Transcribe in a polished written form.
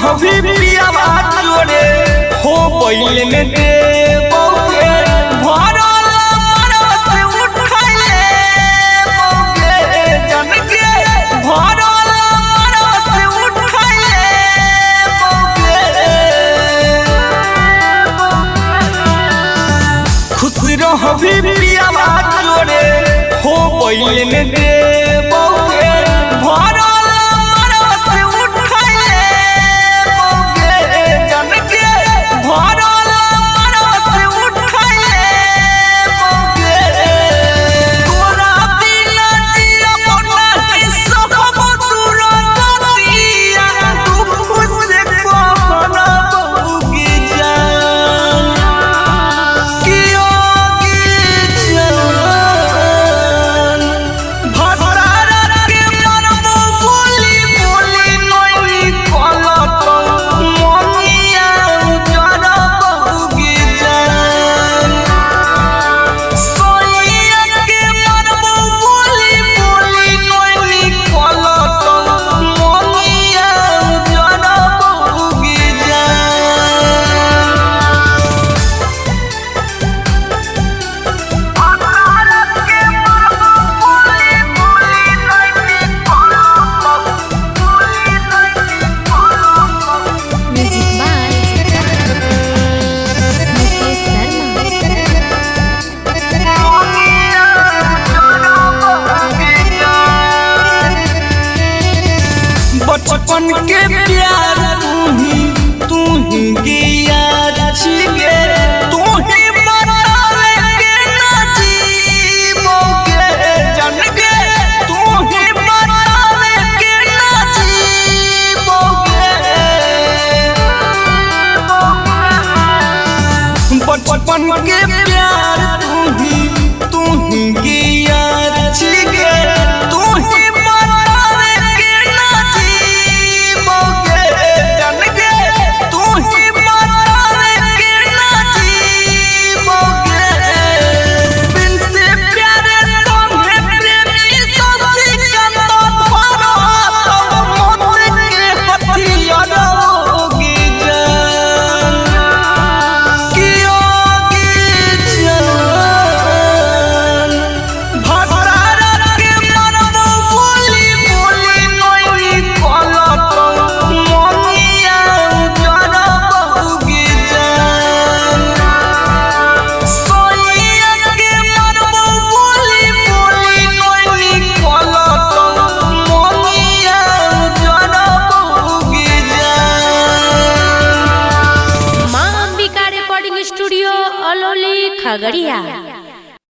अभी पियावा जोड़े हो बैल में दे बौगे भरल मरस उठैले बौगे जन के भरल मरस उठैले बौगे खुश रहबी पियावा जोड़े हो बैल में दे बौगे भरल बचपन के प्यार तू ही गिया छिगे तू ही बतावे के ना जीवोगे जन के तू ही बतावे के ना जीवोगे बचपन के प्यार तू ही